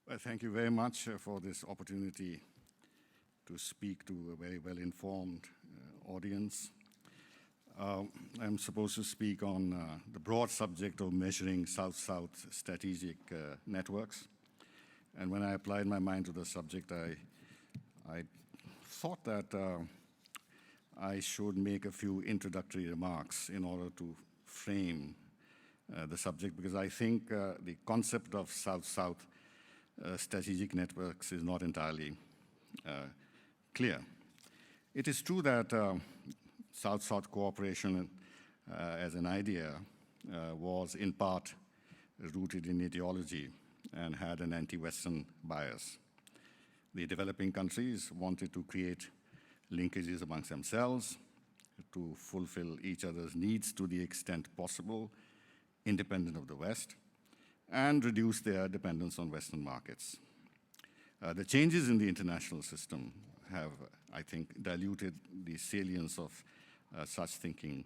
Well, thank you very much for this opportunity to speak to a very well-informed audience. I'm supposed to speak on the broad subject of measuring South-South strategic networks. And when I applied my mind to the subject, I thought that I should make a few introductory remarks in order to frame the subject, because I think the concept of South-South strategic networks is not entirely clear. It is true that South-South cooperation as an idea was in part rooted in ideology and had an anti-Western bias. The developing countries wanted to create linkages amongst themselves to fulfill each other's needs to the extent possible, independent of the West, and reduce their dependence on Western markets. The changes in the international system have, I think, diluted the salience of such thinking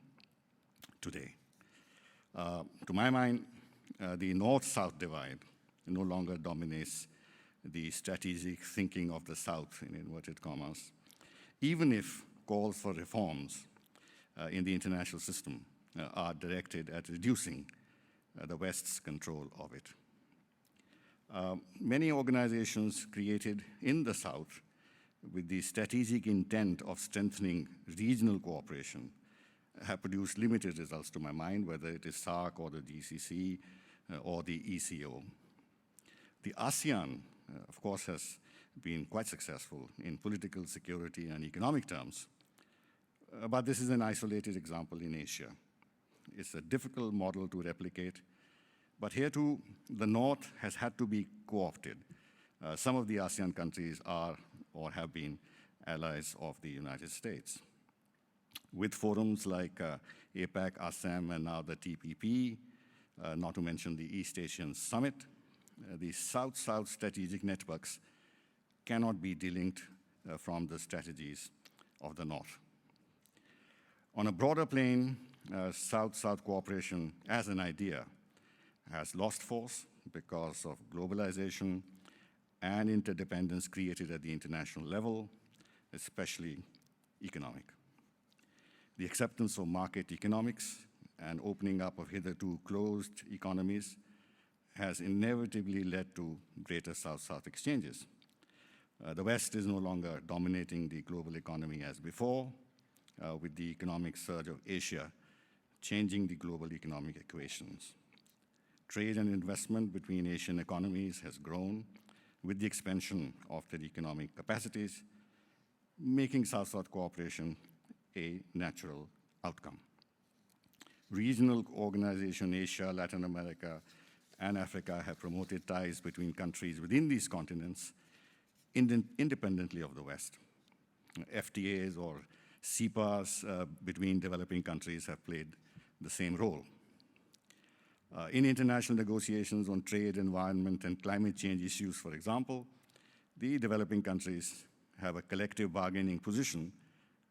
today. To my mind, the North-South divide no longer dominates the strategic thinking of the South, in inverted commas, even if calls for reforms in the international system are directed at reducing the West's control of it. Many organizations created in the South with the strategic intent of strengthening regional cooperation have produced limited results to my mind, whether it is SAARC or the GCC or the ECO. The ASEAN, of course, has been quite successful in political, security, and economic terms, but this is an isolated example in Asia. It's a difficult model to replicate, but here too, the North has had to be co-opted. Some of the ASEAN countries are or have been allies of the United States. With forums like APEC, ASEM, and now the TPP, not to mention the East Asian Summit, the South-South strategic networks cannot be delinked from the strategies of the North. On a broader plane, South-South cooperation as an idea has lost force because of globalization and interdependence created at the international level, especially economic. The acceptance of market economics and opening up of hitherto closed economies has inevitably led to greater South-South exchanges. The West is no longer dominating the global economy as before, with the economic surge of Asia changing the global economic equations. Trade and investment between Asian economies has grown with the expansion of their economic capacities, making South-South cooperation a natural outcome. Regional organization Asia, Latin America, and Africa have promoted ties between countries within these continents independently of the West. FTAs or CEPAs between developing countries have played the same role. In international negotiations on trade, environment, and climate change issues, for example, the developing countries have a collective bargaining position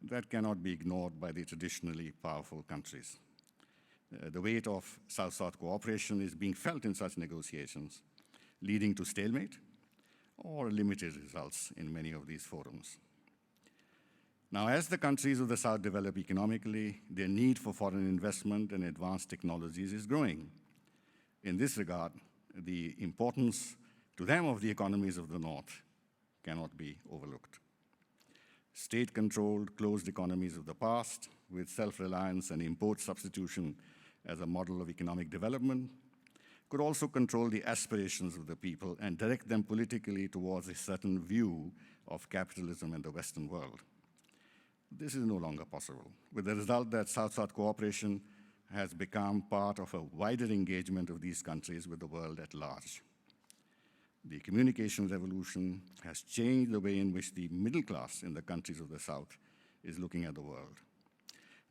that cannot be ignored by the traditionally powerful countries. The weight of South-South cooperation is being felt in such negotiations, leading to stalemate or limited results in many of these forums. Now, as the countries of the South develop economically, their need for foreign investment and advanced technologies is growing. In this regard, the importance to them of the economies of the North cannot be overlooked. State-controlled, closed economies of the past, with self-reliance and import substitution as a model of economic development, could also control the aspirations of the people and direct them politically towards a certain view of capitalism in the Western world. This is no longer possible, with the result that South-South cooperation has become part of a wider engagement of these countries with the world at large. The communication revolution has changed the way in which the middle class in the countries of the South is looking at the world.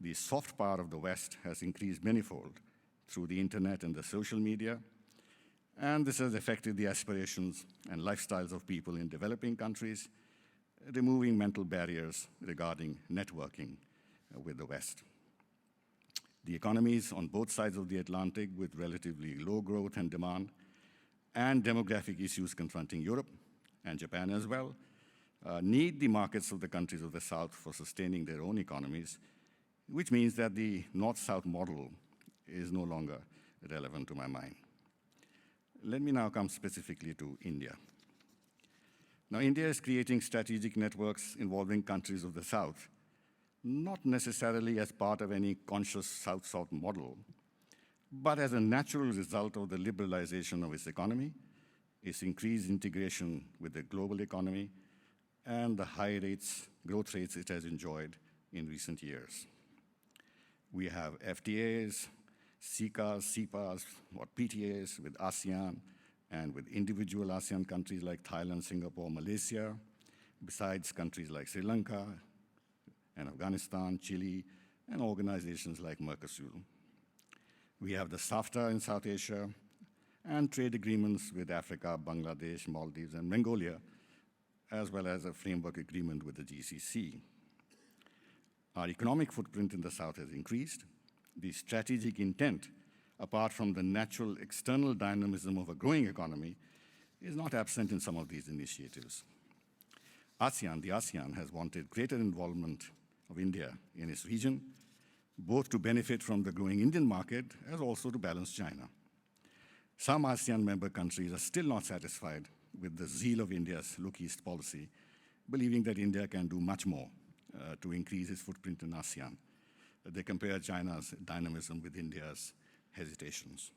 The soft power of the West has increased manifold through the internet and the social media, and this has affected the aspirations and lifestyles of people in developing countries, removing mental barriers regarding networking with the West. The economies on both sides of the Atlantic with relatively low growth and demand and demographic issues confronting Europe and Japan as well, need the markets of the countries of the South for sustaining their own economies, which means that the North-South model is no longer relevant to my mind. Let me now come specifically to India. Now, India is creating strategic networks involving countries of the South, not necessarily as part of any conscious South-South model, but as a natural result of the liberalization of its economy, its increased integration with the global economy, and the high growth rates it has enjoyed in recent years. We have FTAs, CICAs, CEPAs, or PTAs with ASEAN and with individual ASEAN countries like Thailand, Singapore, Malaysia, besides countries like Sri Lanka and Afghanistan, Chile, and organizations like Mercosur. We have the SAFTA in South Asia and trade agreements with Africa, Bangladesh, Maldives, and Mongolia, as well as a framework agreement with the GCC. Our economic footprint in the South has increased. The strategic intent, apart from the natural external dynamism of a growing economy, is not absent in some of these initiatives. The ASEAN has wanted greater involvement of India in its region, both to benefit from the growing Indian market as also to balance China. Some ASEAN member countries are still not satisfied with the zeal of India's Look East policy, believing that India can do much more to increase its footprint in ASEAN. They compare China's dynamism with India's hesitations.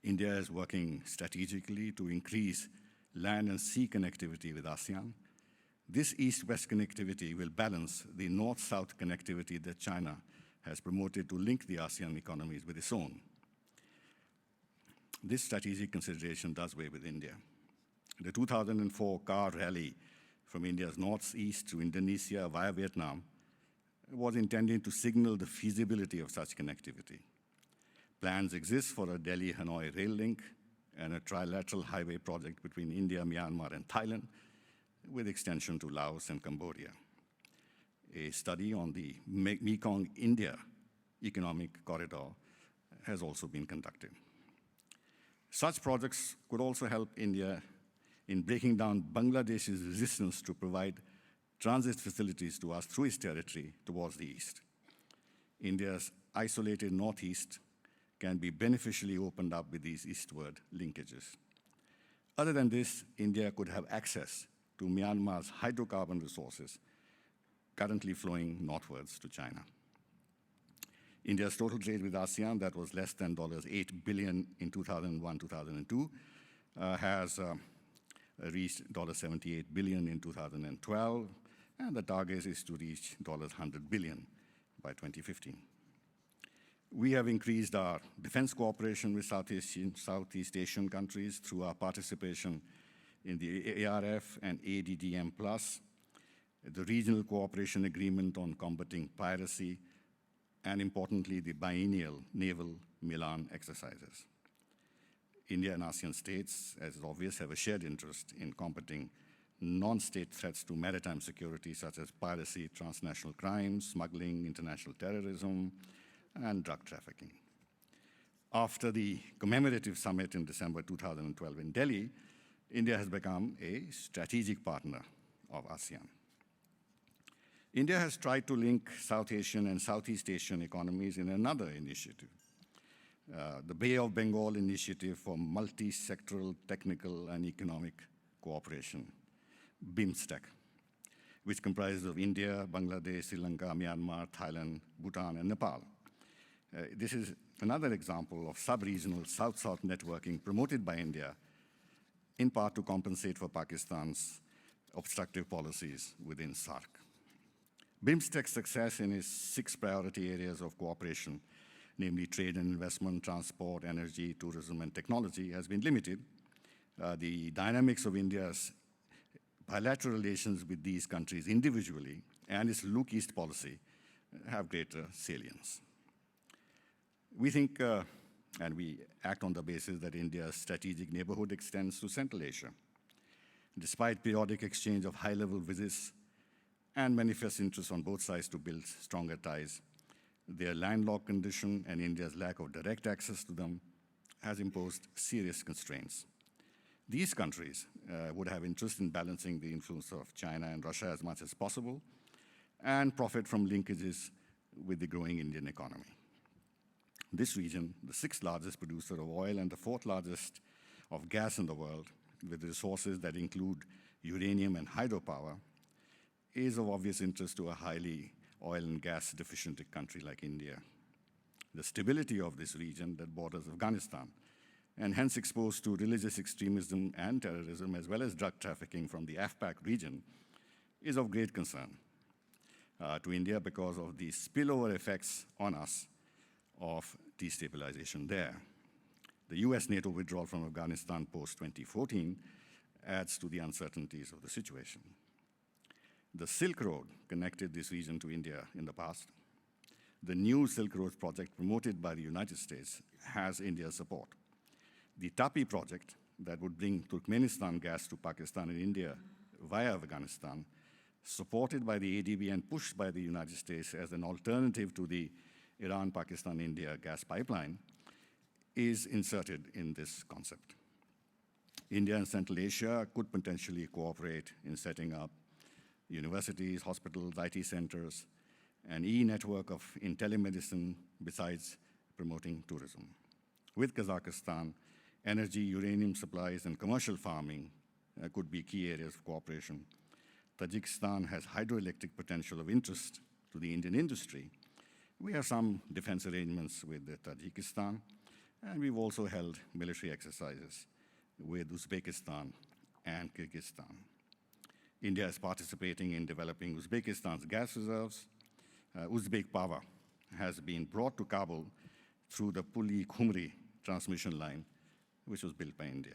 India is working strategically to increase land and sea connectivity with ASEAN. This east-west connectivity will balance the north-south connectivity that China has promoted to link the ASEAN economies with its own. This strategic consideration does weigh with India. The 2004 car rally from India's northeast to Indonesia via Vietnam was intended to signal the feasibility of such connectivity. Plans exist for a Delhi-Hanoi rail link and a trilateral highway project between India, Myanmar, and Thailand, with extension to Laos and Cambodia. A study on the Mekong-India economic corridor has also been conducted. Such projects could also help India in breaking down Bangladesh's resistance to provide transit facilities to us through its territory towards the east. India's isolated northeast can be beneficially opened up with these eastward linkages. Other than this, India could have access to Myanmar's hydrocarbon resources currently flowing northwards to China. India's total trade with ASEAN, that was less than $8 billion in 2001-2002, has reached $78 billion in 2012, and the target is to reach $100 billion by 2015. We have increased our defense cooperation with Southeast Asian countries through our participation in the ARF and ADDM+, the Regional Cooperation Agreement on Combating Piracy, and importantly, the biennial Naval Milan exercises. India and ASEAN states, as is obvious, have a shared interest in combating non-state threats to maritime security, such as piracy, transnational crime, smuggling, international terrorism, and drug trafficking. After the commemorative summit in December 2012 in Delhi, India has become a strategic partner of ASEAN. India has tried to link South Asian and Southeast Asian economies in another initiative, the Bay of Bengal Initiative for Multi-Sectoral Technical and Economic Cooperation, BIMSTEC, which comprises of India, Bangladesh, Sri Lanka, Myanmar, Thailand, Bhutan, and Nepal. This is another example of sub-regional South-South networking promoted by India, in part to compensate for Pakistan's obstructive policies within SAARC. BIMSTEC's success in its 6 priority areas of cooperation, namely trade and investment, transport, energy, tourism, and technology, has been limited. The dynamics of India's bilateral relations with these countries individually and its Look East policy have greater salience. We think, and we act on the basis that India's strategic neighborhood extends to Central Asia. Despite periodic exchange of high-level visits and manifest interest on both sides to build stronger ties, their landlocked condition and India's lack of direct access to them has imposed serious constraints. These countries would have interest in balancing the influence of China and Russia as much as possible and profit from linkages with the growing Indian economy. This region, the sixth largest producer of oil and the fourth largest of gas in the world, with resources that include uranium and hydropower, is of obvious interest to a highly oil and gas deficient country like India. The stability of this region that borders Afghanistan, and hence exposed to religious extremism and terrorism, as well as drug trafficking from the AFPAC region, is of great concern to India because of the spillover effects on us of destabilization there. The US NATO withdrawal from Afghanistan post-2014 adds to the uncertainties of the situation. The Silk Road connected this region to India in the past. The new Silk Road project promoted by the United States has India's support. The TAPI project that would bring Turkmenistan gas to Pakistan and India via Afghanistan, supported by the ADB and pushed by the United States as an alternative to the Iran-Pakistan-India gas pipeline, is inserted in this concept. India and Central Asia could potentially cooperate in setting up universities, hospitals, IT centers, an e-network of telemedicine, besides promoting tourism. With Kazakhstan, energy, uranium supplies, and commercial farming could be key areas of cooperation. Tajikistan has hydroelectric potential of interest to the Indian industry. We have some defense arrangements with Tajikistan, and we've also held military exercises with Uzbekistan and Kyrgyzstan. India is participating in developing Uzbekistan's gas reserves. Uzbek power has been brought to Kabul through the Puli-Khumri transmission line, which was built by India.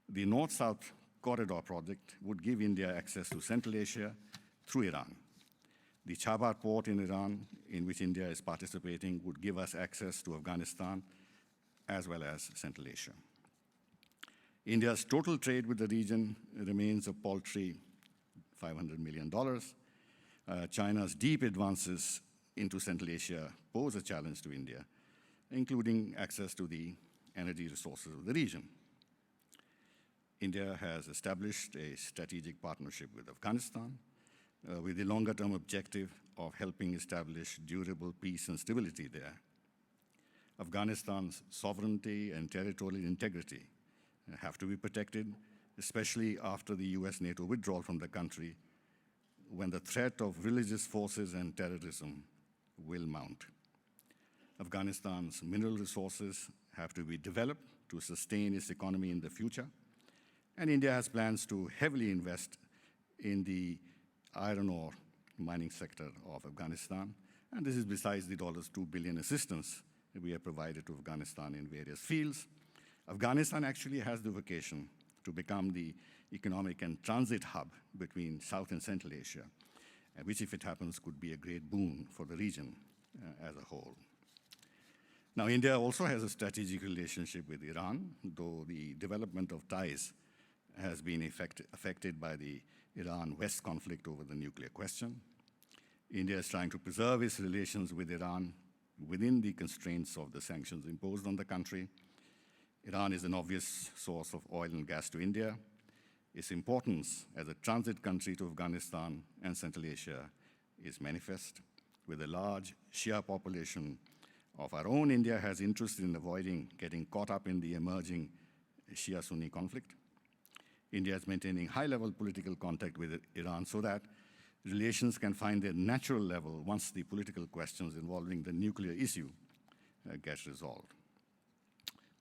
The North-South Corridor project would give India access to Central Asia through Iran. The Chabad port in Iran, in which India is participating, would give us access to Afghanistan as well as Central Asia. India's total trade with the region remains a paltry $500 million. China's deep advances into Central Asia pose a challenge to India, including access to the energy resources of the region. India has established a strategic partnership with Afghanistan with the longer-term objective of helping establish durable peace and stability there. Afghanistan's sovereignty and territorial integrity have to be protected, especially after the US NATO withdrawal from the country, when the threat of religious forces and terrorism will mount. Afghanistan's mineral resources have to be developed to sustain its economy in the future, and India has plans to heavily invest in the iron ore mining sector of Afghanistan, and this is besides the $2 billion assistance that we have provided to Afghanistan in various fields. Afghanistan actually has the vocation to become the economic and transit hub between South and Central Asia, which, if it happens, could be a great boon for the region as a whole. Now, India also has a strategic relationship with Iran, though the development of ties has been affected by the Iran-West conflict over the nuclear question. India is trying to preserve its relations with Iran within the constraints of the sanctions imposed on the country. Iran is an obvious source of oil and gas to India. Its importance as a transit country to Afghanistan and Central Asia is manifest. With a large Shia population of our own, India has interest in avoiding getting caught up in the emerging Shia-Sunni conflict. India is maintaining high-level political contact with Iran so that relations can find their natural level once the political questions involving the nuclear issue get resolved.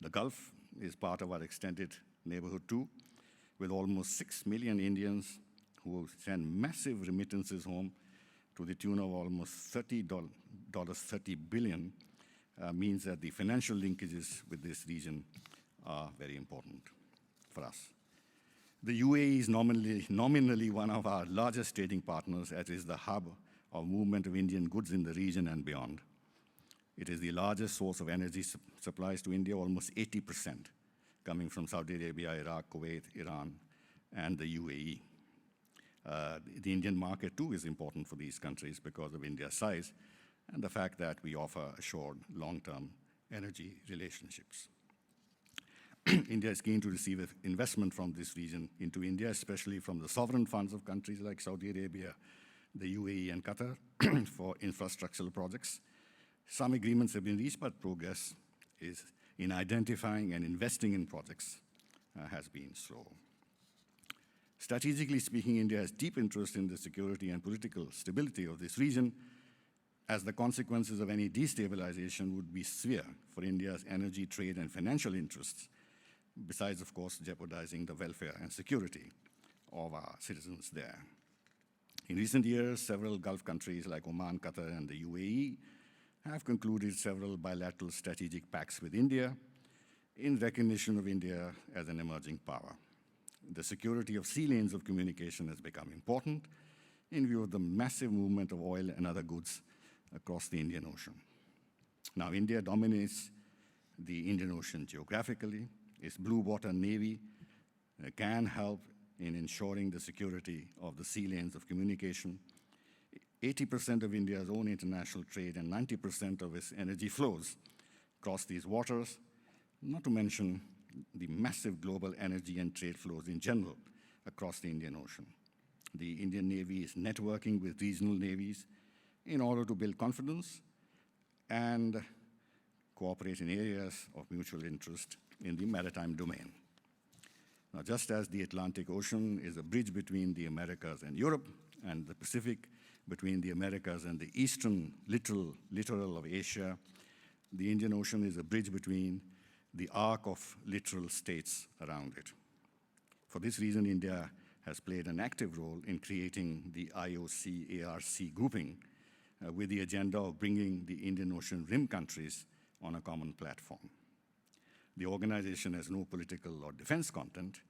The Gulf is part of our extended neighborhood too, with almost 6 million Indians who send massive remittances home to the tune of almost $30 billion, means that the financial linkages with this region are very important for us. The UAE is nominally one of our largest trading partners, as is the hub of movement of Indian goods in the region and beyond. It is the largest source of energy supplies to India, almost 80% coming from Saudi Arabia, Iraq, Kuwait, Iran, and the UAE. The Indian market, too, is important for these countries because of India's size and the fact that we offer assured long-term energy relationships. India is keen to receive investment from this region into India, especially from the sovereign funds of countries like Saudi Arabia, the UAE, and Qatar for infrastructural projects. Some agreements have been reached, but progress is in identifying and investing in projects has been slow. Strategically speaking, India has deep interest in the security and political stability of this region, as the consequences of any destabilization would be severe for India's energy, trade, and financial interests, besides, of course, jeopardizing the welfare and security of our citizens there. In recent years, several Gulf countries like Oman, Qatar, and the UAE have concluded several bilateral strategic pacts with India in recognition of India as an emerging power. The security of sea lanes of communication has become important in view of the massive movement of oil and other goods across the Indian Ocean. Now, India dominates the Indian Ocean geographically. Its blue water navy can help in ensuring the security of the sea lanes of communication. 80% of India's own international trade and 90% of its energy flows cross these waters, not to mention the massive global energy and trade flows in general across the Indian Ocean. The Indian Navy is networking with regional navies in order to build confidence and cooperate in areas of mutual interest in the maritime domain. Now, just as the Atlantic Ocean is a bridge between the Americas and Europe, and the Pacific between the Americas and the eastern littoral of Asia, the Indian Ocean is a bridge between the arc of littoral states around it. For this reason, India has played an active role in creating the IOC-ARC grouping with the agenda of bringing the Indian Ocean rim countries on a common platform. The organization has no political or defense content,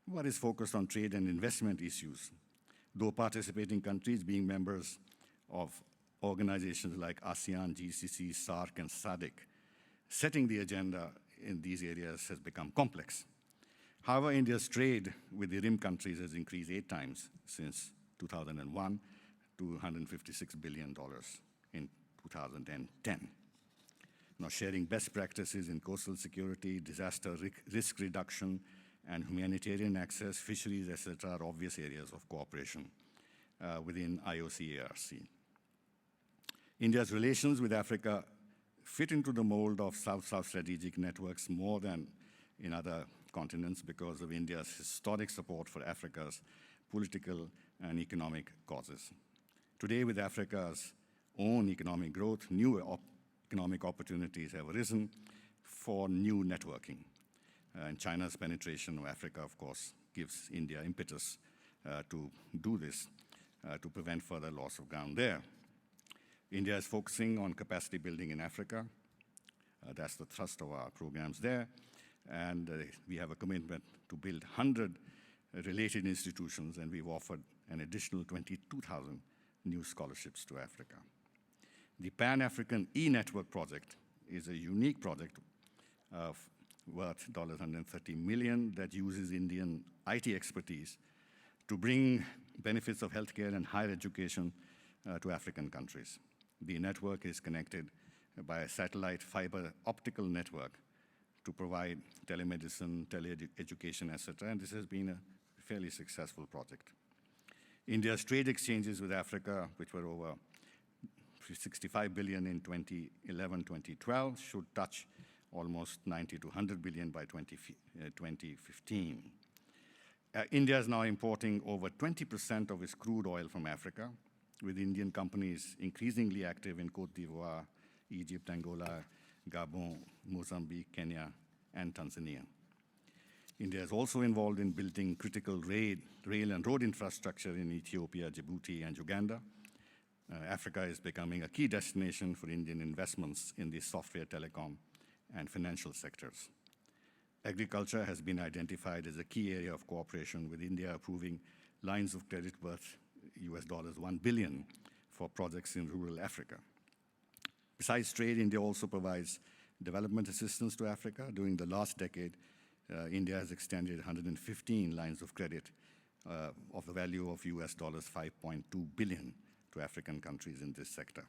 but is focused on trade and investment issues, though participating countries being members of organizations like ASEAN, GCC, SAARC, and SADC, setting the agenda in these areas has become complex. However, India's trade with the rim countries has increased 8 times since 2001 to $156 billion in 2010. Now, sharing best practices in coastal security, disaster risk reduction, and humanitarian access, fisheries, etc., are obvious areas of cooperation within IOC-ARC. India's relations with Africa fit into the mold of South-South strategic networks more than in other continents because of India's historic support for Africa's political and economic causes. Today, with Africa's own economic growth, new economic opportunities have arisen for new networking. And China's penetration of Africa, of course, gives India impetus to do this, to prevent further loss of ground there. India is focusing on capacity building in Africa. That's the thrust of our programs there. And we have a commitment to build 100 related institutions, and we've offered an additional 22,000 new scholarships to Africa. The Pan-African E-Network project is a unique project worth $130 million that uses Indian IT expertise to bring benefits of healthcare and higher education to African countries. The network is connected by a satellite fiber optical network to provide telemedicine, teleeducation, etc., and this has been a fairly successful project. India's trade exchanges with Africa, which were over $65 billion in 2011-2012, should touch almost $90 to $100 billion by 2015. India is now importing over 20% of its crude oil from Africa, with Indian companies increasingly active in Côte d'Ivoire, Egypt, Angola, Gabon, Mozambique, Kenya, and Tanzania. India is also involved in building critical rail and road infrastructure in Ethiopia, Djibouti, and Uganda. Africa is becoming a key destination for Indian investments in the software, telecom, and financial sectors. Agriculture has been identified as a key area of cooperation, with India approving lines of credit worth $1 billion for projects in rural Africa. Besides trade, India also provides development assistance to Africa. During the last decade, India has extended 115 lines of credit of the value of $5.2 billion to African countries in this sector.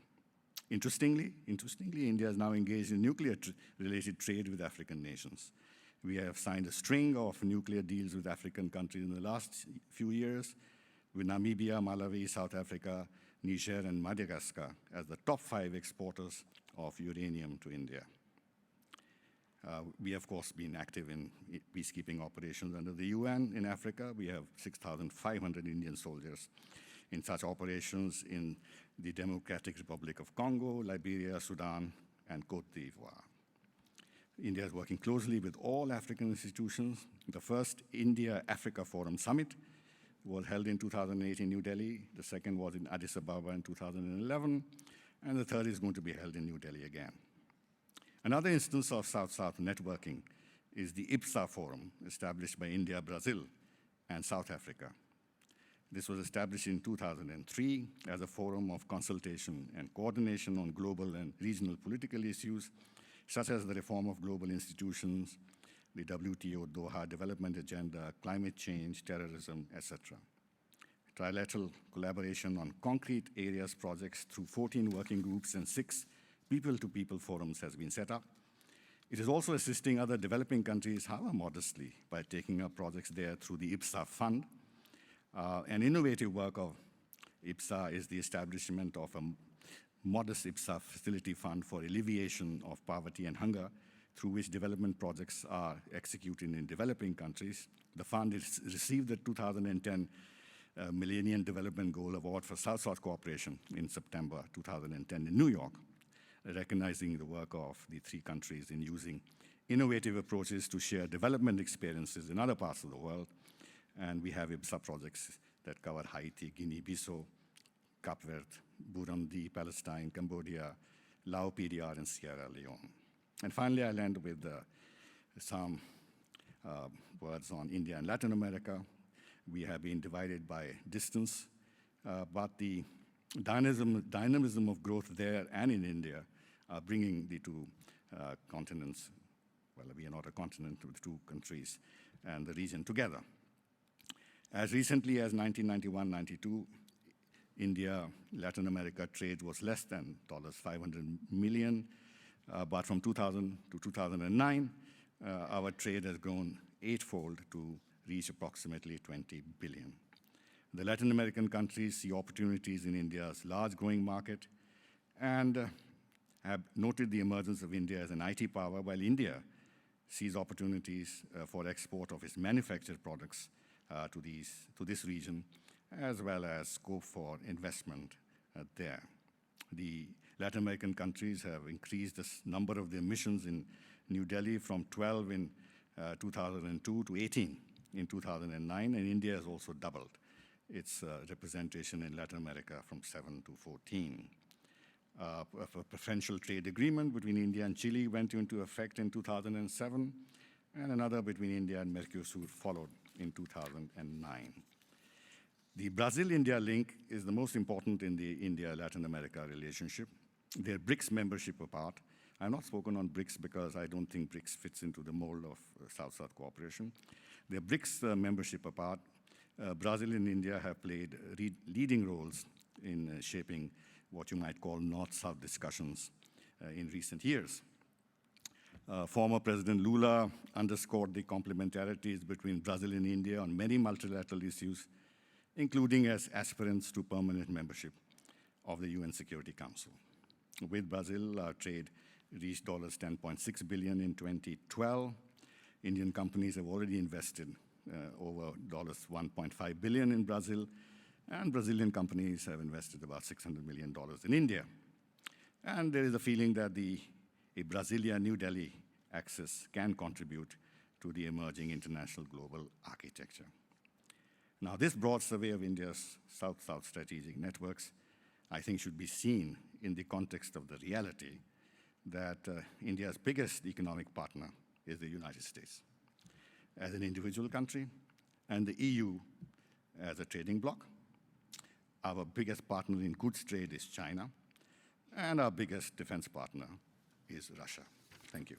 Interestingly, India is now engaged in nuclear-related trade with African nations. We have signed a string of nuclear deals with African countries in the last few years, with Namibia, Malawi, South Africa, Niger, and Madagascar as the top 5 exporters of uranium to India. We, of course, been active in peacekeeping operations under the UN in Africa. We have 6,500 Indian soldiers in such operations in the Democratic Republic of Congo, Liberia, Sudan, and Cote d'Ivoire. India is working closely with all African institutions. The first India-Africa Forum Summit was held in 2008 in New Delhi. The second was in Addis Ababa in 2011. And the third is going to be held in New Delhi again. Another instance of South-South networking is the IPSA Forum, established by India, Brazil, and South Africa. This was established in 2003 as a forum of consultation and coordination on global and regional political issues, such as the reform of global institutions, the WTO Doha Development Agenda, climate change, terrorism, etc. Trilateral collaboration on concrete areas projects through 14 working groups and 6 people-to-people forums has been set up. It is also assisting other developing countries, however modestly, by taking up projects there through the IPSA Fund. An innovative work of IPSA is the establishment of a modest IPSA facility fund for alleviation of poverty and hunger, through which development projects are executed in developing countries. The fund has received the 2010 Millennium Development Goal Award for South-South Cooperation in September 2010 in New York, recognizing the work of the 3 countries in using innovative approaches to share development experiences in other parts of the world. And we have IPSA projects that cover Haiti, Guinea-Bissau, Cape Verde, Burundi, Palestine, Cambodia, Lao PDR, and Sierra Leone. And finally, I'll end with some words on India and Latin America. We have been divided by distance, but the dynamism of growth there and in India are bringing the 2 continents, well, we are not a continent, with 2 countries and the region together. As recently as 1991-92, India-Latin America trade was less than $500 million, but from 2000 to 2009, our trade has grown 8-fold to reach approximately $20 billion. The Latin American countries see opportunities in India's large growing market and have noted the emergence of India as an IT power, while India sees opportunities for export of its manufactured products to this region, as well as scope for investment there. The Latin American countries have increased the number of their missions in New Delhi from 12 in 2002 to 18 in 2009, and India has also doubled its representation in Latin America from 7 to 14. A preferential trade agreement between India and Chile went into effect in 2007, and another between India and Mercosur followed in 2009. The Brazil-India link is the most important in the India-Latin America relationship. Their BRICS membership apart. I've not spoken on BRICS because I don't think BRICS fits into the mold of South-South cooperation. Their BRICS membership apart, Brazil and India have played leading roles in shaping what you might call North-South discussions in recent years. Former President Lula underscored the complementarities between Brazil and India on many multilateral issues, including as aspirants to permanent membership of the UN Security Council. With Brazil, our trade reached $10.6 billion in 2012. Indian companies have already invested over $1.5 billion in Brazil, and Brazilian companies have invested about $600 million in India. And there is a feeling that a Brasilia-New Delhi axis can contribute to the emerging international global architecture. Now, this broad survey of India's South-South strategic networks, I think, should be seen in the context of the reality that India's biggest economic partner is the United States as an individual country, and the EU as a trading bloc. Our biggest partner in goods trade is China, and our biggest defense partner is Russia. Thank you.